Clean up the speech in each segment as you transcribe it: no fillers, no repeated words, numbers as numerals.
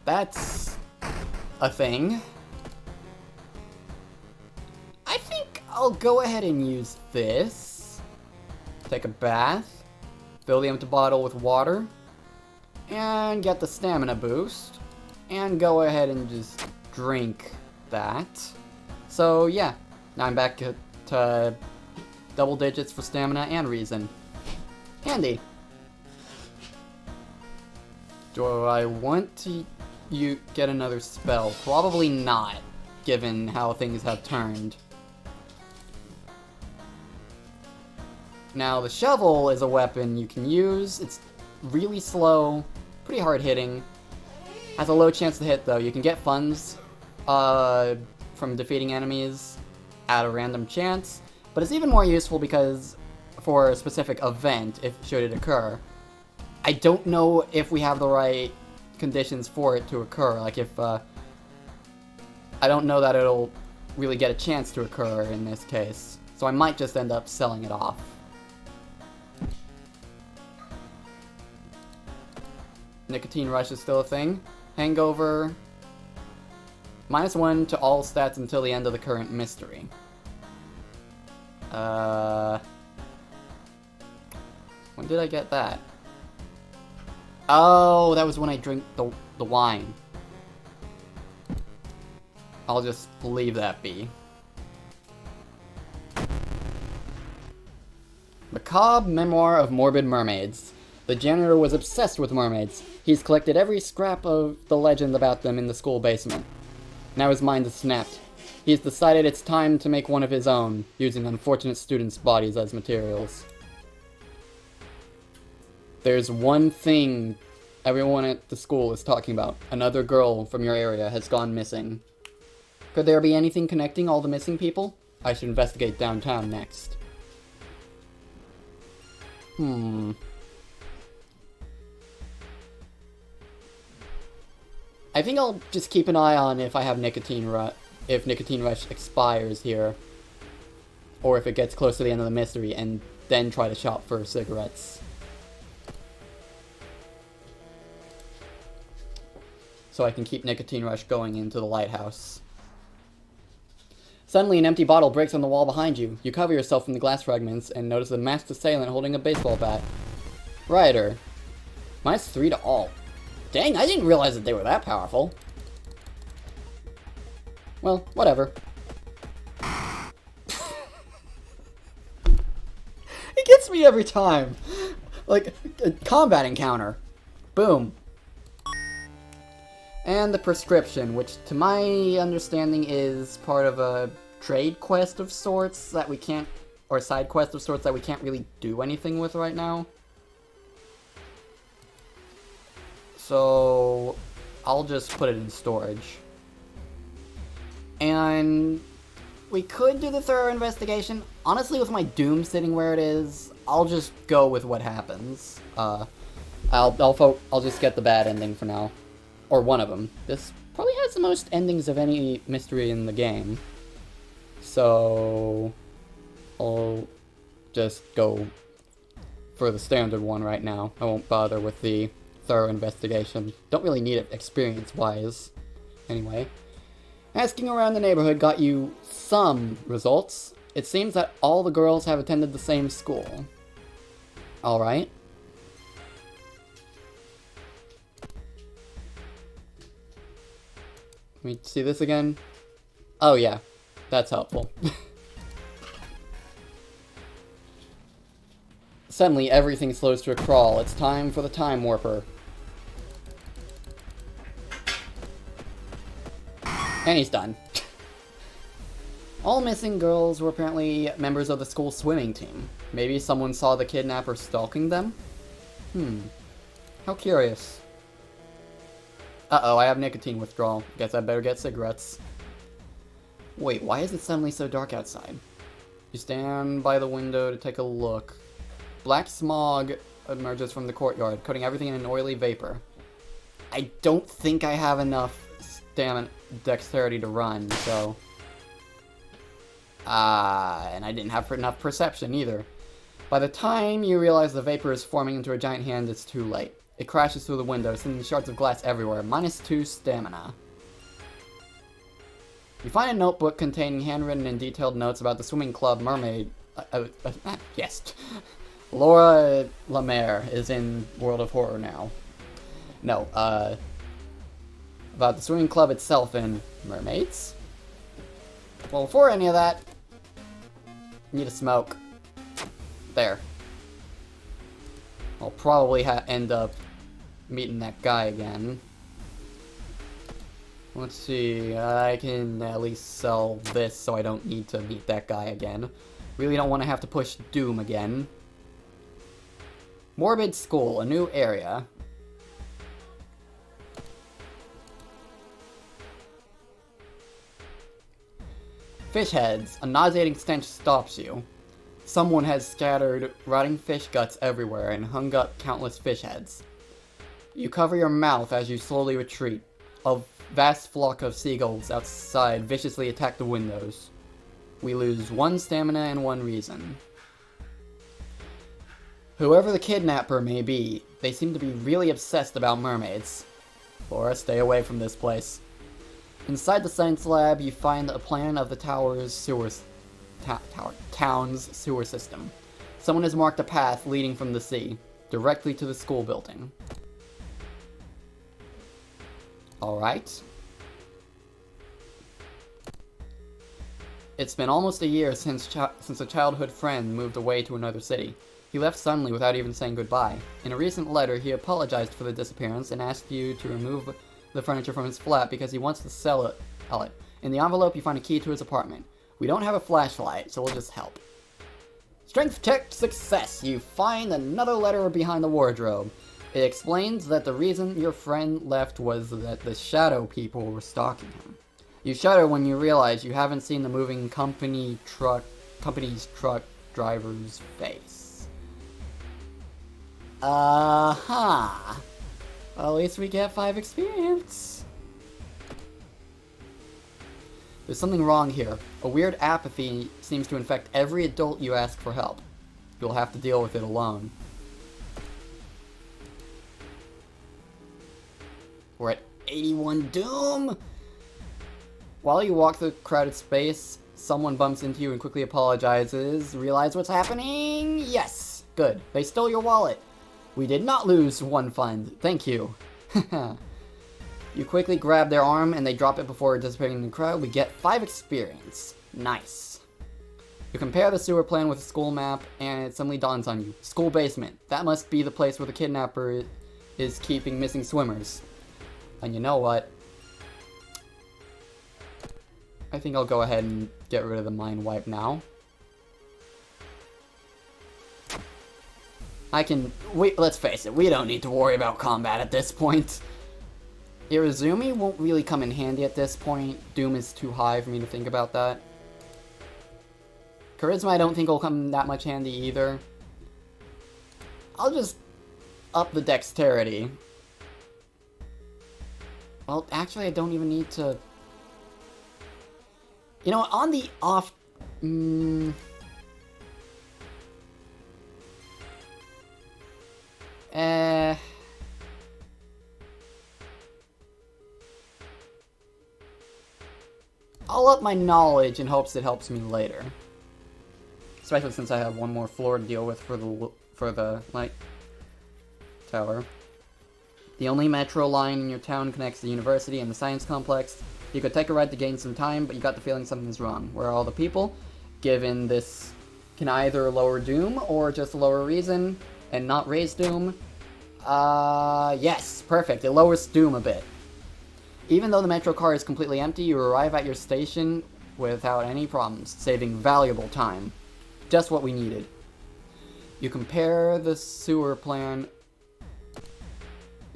that's a thing. I think I'll go ahead and use this. Take a bath, fill the empty bottle with water, and get the stamina boost, and go ahead and just drink that. So yeah, now I'm back to double digits for stamina and reason. Handy. Do I want to get another spell? Probably not, given how things have turned. Now, the shovel is a weapon you can use. It's really slow, pretty hard hitting. Has a low chance to hit, though. You can get funds from defeating enemies at a random chance, but it's even more useful because for a specific event, if should it occur. I don't know if we have the right conditions for it to occur. Like if I don't know that it'll really get a chance to occur in this case, so I might just end up selling it off. Nicotine Rush is still a thing. Hangover. -1 to all stats until the end of the current mystery. When did I get that? Oh, that was when I drank the wine. I'll just leave that be. Macabre Memoir of Morbid Mermaids. The janitor was obsessed with mermaids. He's collected every scrap of the legend about them in the school basement. Now his mind is snapped. He's decided it's time to make one of his own, using unfortunate students' bodies as materials. There's one thing everyone at the school is talking about. Another girl from your area has gone missing. Could there be anything connecting all the missing people? I should investigate downtown next. I think I'll just keep an eye on if I have if Nicotine Rush expires here, or if it gets close to the end of the mystery, and then try to shop for cigarettes. So I can keep Nicotine Rush going into the Lighthouse. Suddenly, an empty bottle breaks on the wall behind you. You cover yourself from the glass fragments and notice a masked assailant holding a baseball bat. Ryder. -3 to all. Dang, I didn't realize that they were that powerful. Well, whatever. It gets me every time. Like, a combat encounter. Boom. And the prescription, which to my understanding is part of a trade quest of sorts that we can't, or side quest of sorts that we can't really do anything with right now. So I'll just put it in storage. And we could do the thorough investigation. Honestly, with my Doom sitting where it is, I'll just go with what happens. I'll just get the bad ending for now. Or one of them. This probably has the most endings of any mystery in the game. So I'll just go for the standard one right now. I won't bother with the thorough investigation. Don't really need it experience-wise. Anyway. Asking around the neighborhood got you some results. It seems that all the girls have attended the same school. Alright. Let me see this again. Oh yeah, that's helpful. Suddenly, everything slows to a crawl. It's time for the Time Warper. And he's done. All missing girls were apparently members of the school swimming team. Maybe someone saw the kidnapper stalking them? How curious. Uh-oh, I have nicotine withdrawal. Guess I better get cigarettes. Wait, why is it suddenly so dark outside? You stand by the window to take a look. Black smog emerges from the courtyard, coating everything in an oily vapor. I don't think I have enough dexterity to run, so... and I didn't have enough perception either. By the time you realize the vapor is forming into a giant hand, it's too late. It crashes through the window, sending shards of glass everywhere. -2 stamina. You find a notebook containing handwritten and detailed notes about the swimming club mermaid. Yes. Laura Lemaire is in World of Horror now. No, about the swimming club itself and mermaids. Well, before any of that, need a smoke. There. I'll probably end up meeting that guy again. Let's see, I can at least sell this so I don't need to meet that guy again. Really don't want to have to push Doom again. Morbid School, a new area. Fish heads. A nauseating stench stops you. Someone has scattered rotting fish guts everywhere and hung up countless fish heads. You cover your mouth as you slowly retreat. A vast flock of seagulls outside viciously attack the windows. We lose 1 stamina and 1 reason. Whoever the kidnapper may be, they seem to be really obsessed about mermaids. Laura, stay away from this place. Inside the science lab, you find a plan of the town's sewer system. Someone has marked a path leading from the sea, directly to the school building. Alright. It's been almost a year since a childhood friend moved away to another city. He left suddenly without even saying goodbye. In a recent letter, he apologized for the disappearance and asked you to remove the furniture from his flat because he wants to sell it. In the envelope, you find a key to his apartment. We don't have a flashlight, so we'll just help. Strength check success! You find another letter behind the wardrobe. It explains that the reason your friend left was that the shadow people were stalking him. You shudder when you realize you haven't seen the moving company's truck driver's face. Well, at least we get 5 experience. There's something wrong here. A weird apathy seems to infect every adult you ask for help. You'll have to deal with it alone. We're at 81 Doom! While you walk through crowded space, someone bumps into you and quickly apologizes. Realize what's happening? Yes! Good. They stole your wallet. We did not lose 1 fund. Thank you. You quickly grab their arm and they drop it before dissipating in the crowd. We get 5 experience. Nice. You compare the sewer plan with the school map and it suddenly dawns on you. School basement. That must be the place where the kidnapper is keeping missing swimmers. And you know what? I think I'll go ahead and get rid of the mind wipe now. Let's face it, we don't need to worry about combat at this point. Irizumi won't really come in handy at this point. Doom is too high for me to think about that. Charisma I don't think will come that much handy either. I'll just up the dexterity. Well, actually I don't even need to... You know, on the off... I'll up my knowledge in hopes it helps me later. Especially since I have 1 more floor to deal with for the light tower. The only metro line in your town connects the university and the science complex. You could take a ride to gain some time, but you got the feeling something is wrong. Where are all the people? Given this can either lower Doom or just lower Reason and not raise Doom. Yes, perfect. It lowers Doom a bit. Even though the metro car is completely empty, you arrive at your station without any problems, saving valuable time. Just what we needed. You compare the sewer plan.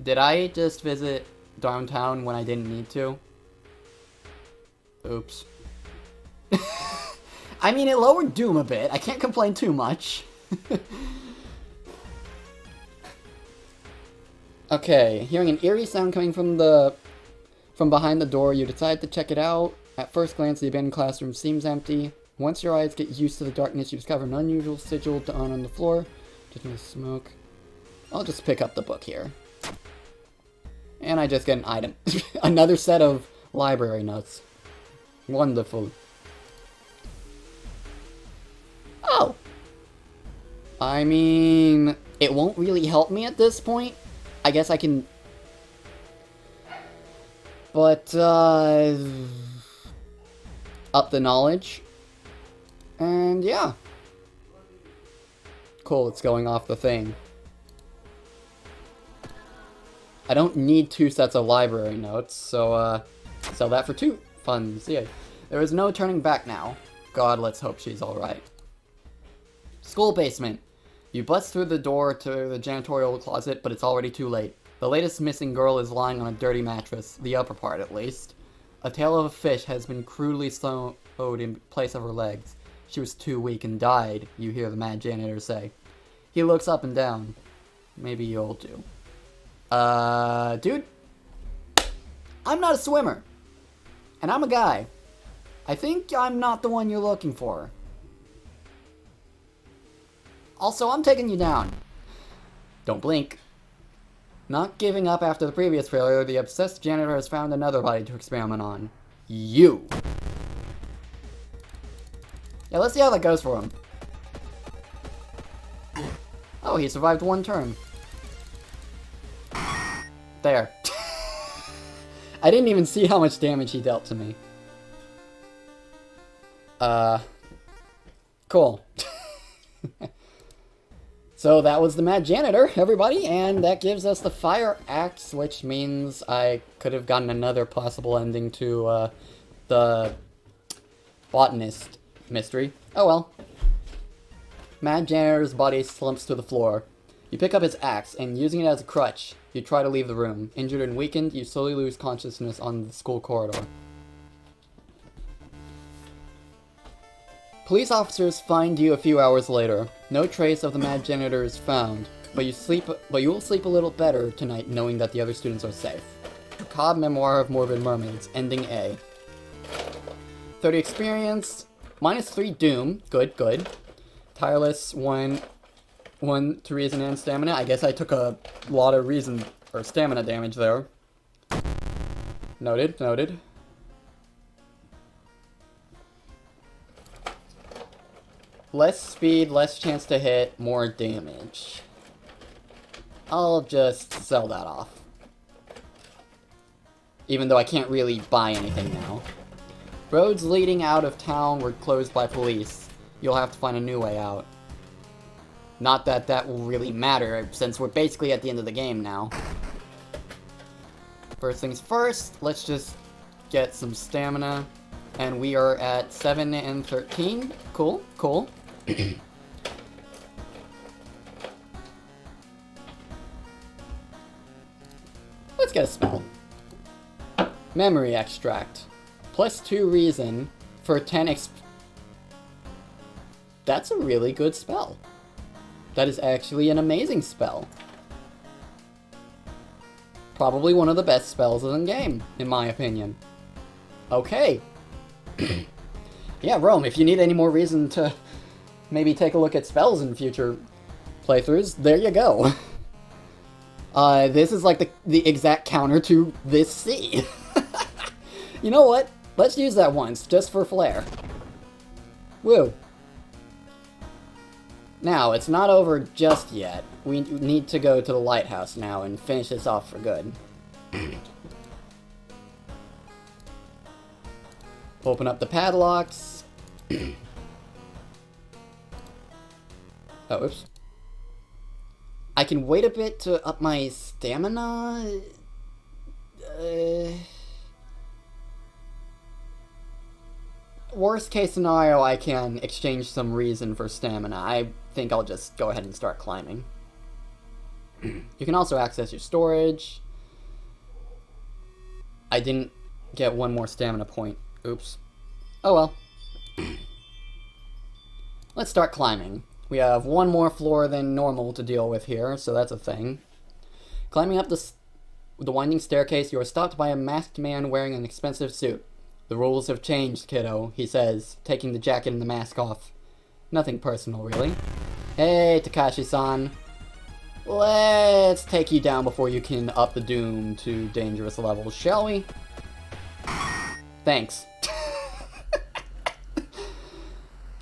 Did I just visit downtown when I didn't need to? Oops. I mean, it lowered Doom a bit. I can't complain too much. Okay, hearing an eerie sound coming from behind the door, you decide to check it out. At first glance, the abandoned classroom seems empty. Once your eyes get used to the darkness, you discover an unusual sigil on the floor. Just gonna smoke. I'll just pick up the book here. And I just get an item. Another set of library notes. Wonderful. Oh! I mean, it won't really help me at this point. I guess I can... But, up the knowledge. And yeah. Cool, it's going off the thing. I don't need 2 sets of library notes, so, sell that for 2 funds. Yeah. There is no turning back now. God, let's hope she's alright. School basement. You bust through the door to the janitorial closet, but it's already too late. The latest missing girl is lying on a dirty mattress, the upper part at least. A tail of a fish has been crudely sewed in place of her legs. She was too weak and died, you hear the mad janitor say. He looks up and down. Maybe you'll do. Dude? I'm not a swimmer. And I'm a guy. I think I'm not the one you're looking for. Also, I'm taking you down. Don't blink. Not giving up after the previous failure, the obsessed janitor has found another body to experiment on. You. Yeah, let's see how that goes for him. Oh, he survived 1 turn. There. I didn't even see how much damage he dealt to me. Cool. So that was the Mad Janitor, everybody, and that gives us the Fire Axe, which means I could have gotten another possible ending to, the Botanist mystery. Oh well. Mad Janitor's body slumps to the floor. You pick up his axe, and using it as a crutch, you try to leave the room. Injured and weakened, you slowly lose consciousness on the school corridor. Police officers find you a few hours later. No trace of the Mad Janitor is found, but you will sleep a little better tonight knowing that the other students are safe. Macabre Memoir of Morbid Mermaids, Ending A. 30 experience, -3 Doom, good, good. Tireless, 1 to reason and stamina. I guess I took a lot of reason, or stamina damage there. Noted, noted. Less speed, less chance to hit, more damage. I'll just sell that off. Even though I can't really buy anything now. Roads leading out of town were closed by police. You'll have to find a new way out. Not that that will really matter, since we're basically at the end of the game now. First things first, let's just get some stamina. And we are at 7 and 13. Cool, cool. Let's get a spell. Memory Extract. +2 reason for 10 That's a really good spell. That is actually an amazing spell. Probably one of the best spells in the game, in my opinion. Okay. Yeah, Rome, if you need any more reason to maybe take a look at spells in future playthroughs, there you go. This is like the exact counter to this C. You know what? Let's use that once, just for flair. Woo. Now, it's not over just yet. We need to go to the Lighthouse now and finish this off for good. Open up the padlocks. Oh, oops. I can wait a bit to up my stamina? Worst case scenario, I can exchange some reason for stamina. I think I'll just go ahead and start climbing. You can also access your storage. I didn't get 1 more stamina point. Oops. Oh well. Let's start climbing. We have 1 more floor than normal to deal with here, so that's a thing. Climbing up the winding staircase, you are stopped by a masked man wearing an expensive suit. The rules have changed, kiddo, he says, taking the jacket and the mask off. Nothing personal, really. Hey, Takashi-san. Let's take you down before you can up the doom to dangerous levels, shall we? Thanks.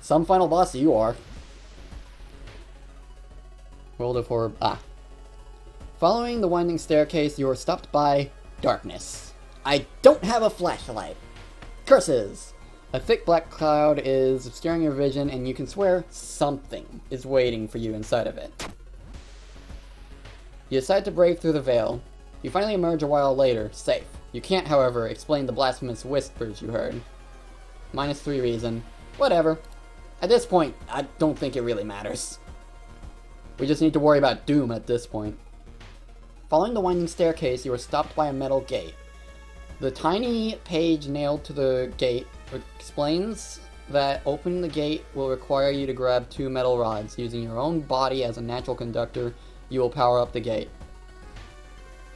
Some final boss you are. World of Horror. Following the winding staircase, you are stopped by darkness. I don't have a flashlight. Curses! A thick black cloud is obscuring your vision, and you can swear something is waiting for you inside of it. You decide to brave through the veil. You finally emerge a while later, safe. You can't, however, explain the blasphemous whispers you heard. -3 reason. Whatever. At this point, I don't think it really matters. We just need to worry about doom at this point. Following the winding staircase, you are stopped by a metal gate. The tiny page nailed to the gate explains that opening the gate will require you to grab 2 metal rods. Using your own body as a natural conductor, you will power up the gate.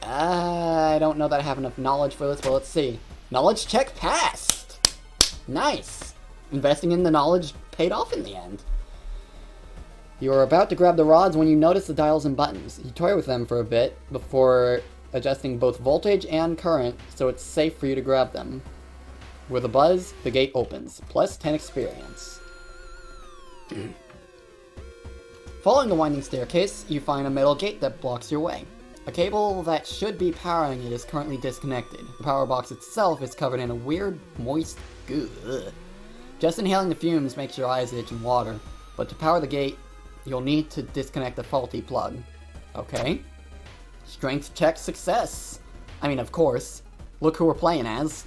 I don't know that I have enough knowledge for this, but let's see. Knowledge check passed! Nice! Investing in the knowledge paid off in the end. You are about to grab the rods when you notice the dials and buttons. You toy with them for a bit before adjusting both voltage and current so it's safe for you to grab them. With a buzz, the gate opens. Plus 10 experience. Following the winding staircase, you find a metal gate that blocks your way. A cable that should be powering it is currently disconnected. The power box itself is covered in a weird, moist goo. Ugh. Just inhaling the fumes makes your eyes itch and water, but to power the gate, you'll need to disconnect the faulty plug. Okay. Strength check success! I mean, of course. Look who we're playing as.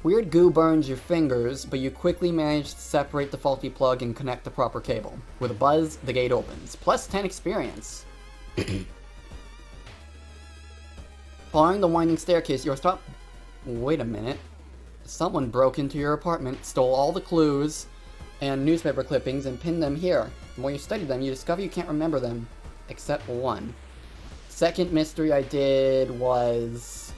Weird goo burns your fingers, but you quickly manage to separate the faulty plug and connect the proper cable. With a buzz, the gate opens. Plus 10 experience. Following the winding staircase, you're stopped. Wait a minute. Someone broke into your apartment, stole all the clues and newspaper clippings, and pinned them here. The more you study them, you discover you can't remember them, except one. Second mystery I did was...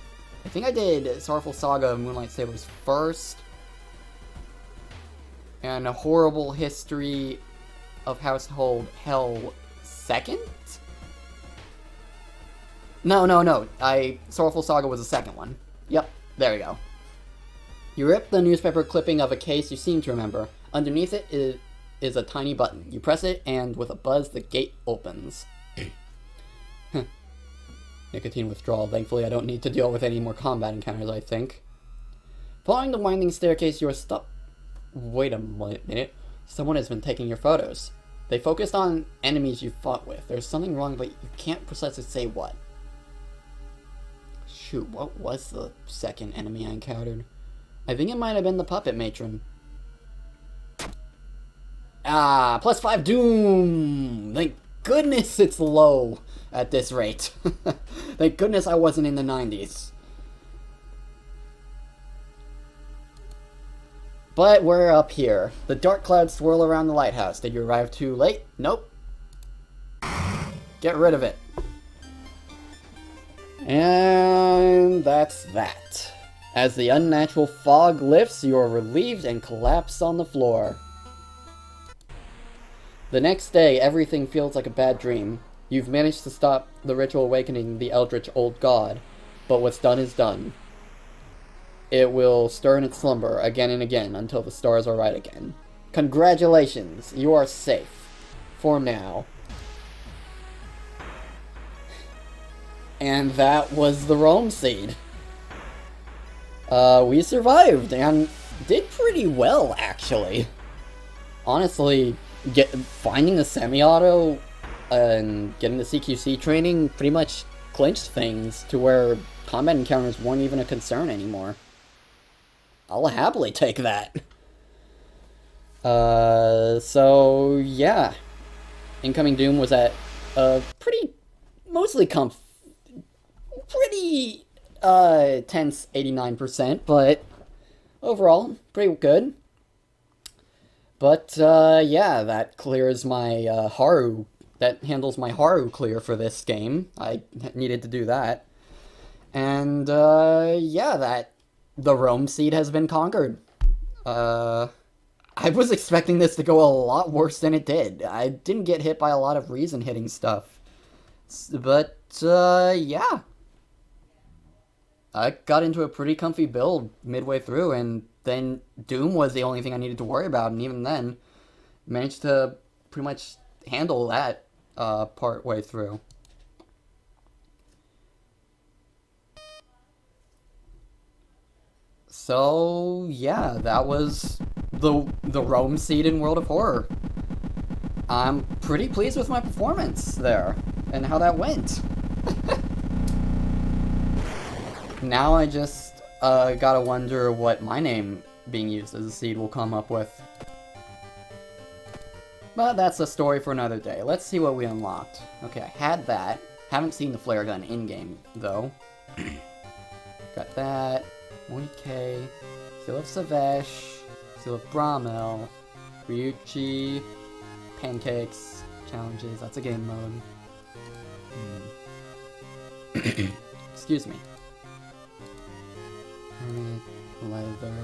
I think I did Sorrowful Saga of Moonlight Sailors first, and A Horrible History of Household Hell second? No. Sorrowful Saga was the second one. Yep, there we go. You rip the newspaper clipping of a case you seem to remember. Underneath it is a tiny button. You press it, and with a buzz, the gate opens. Nicotine withdrawal. Thankfully, I don't need to deal with any more combat encounters, I think. Following the winding staircase, you are stuck. Wait a minute. Someone has been taking your photos. They focused on enemies you fought with. There's something wrong, but you can't precisely say what. Shoot, what was the second enemy I encountered? I think it might have been the puppet matron. Plus 5 doom! Thank goodness it's low at this rate. Thank goodness I wasn't in the 90s. But we're up here. The dark clouds swirl around the lighthouse. Did you arrive too late? Nope. Get rid of it. And that's that. As the unnatural fog lifts, you are relieved and collapse on the floor. The next day, everything feels like a bad dream. You've managed to stop the ritual awakening the eldritch old god, but what's done is done. It will stir in its slumber again and again until the stars are right again. Congratulations, you are safe. For now. And that was the Rome Seed. We survived and did pretty well, actually. Honestly, finding the semi-auto and getting the CQC training pretty much clinched things to where combat encounters weren't even a concern anymore. I'll happily take that. So yeah. Incoming Doom was at a pretty tense 89%, but overall, pretty good. But, yeah, that clears my, Haru, that handles my Haru clear for this game. I needed to do that. And, yeah, the Rome Seed has been conquered. I was expecting this to go a lot worse than it did. I didn't get hit by a lot of reason-hitting stuff. But, yeah. I got into a pretty comfy build midway through, and then Doom was the only thing I needed to worry about, and even then, managed to pretty much handle that part way through. So yeah, that was the Rome seed in World of Horror. I'm pretty pleased with my performance there and how that went. Now I just gotta wonder what my name being used as a seed will come up with. But that's a story for another day. Let's see what we unlocked. Okay, I had that. Haven't seen the flare gun in-game, though. Got that. Moike, Seal of Savesh, Seal of Bramel, Ryuchi, Pancakes, Challenges, that's a game mode. Excuse me. Leather.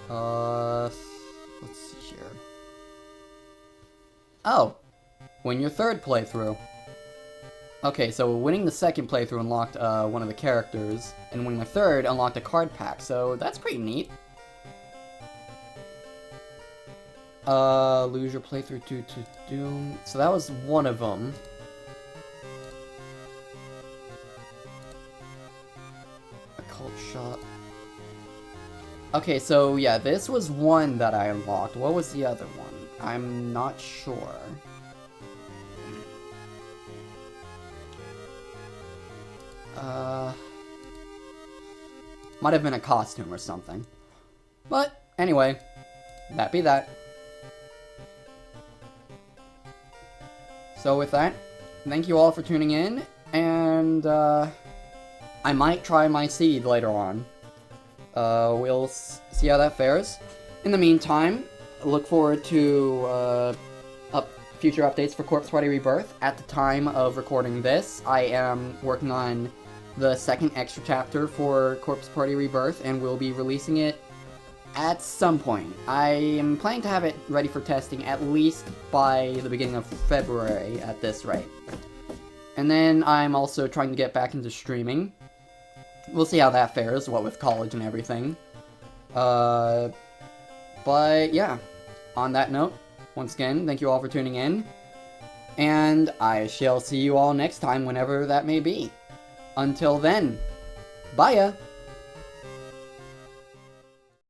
Let's see here. Oh! Win your third playthrough. Okay, so winning the second playthrough unlocked one of the characters, and winning the third unlocked a card pack, so that's pretty neat. Lose your playthrough due to Doom. So that was one of them. Occult Shop. Okay, so yeah, this was one that I unlocked. What was the other one? I'm not sure. Might have been a costume or something. But, anyway, that be that. So with that, thank you all for tuning in, and, I might try my seed later on. We'll see how that fares. In the meantime, look forward to, future updates for Corpse Party Rebirth. At the time of recording this, I am working on the second extra chapter for Corpse Party Rebirth, and we'll be releasing it at some point. I am planning to have it ready for testing at least by the beginning of February at this rate. And then I'm also trying to get back into streaming. We'll see how that fares, what with college and everything. But yeah, on that note, once again, thank you all for tuning in, and I shall see you all next time, whenever that may be. Until then, bye-ya!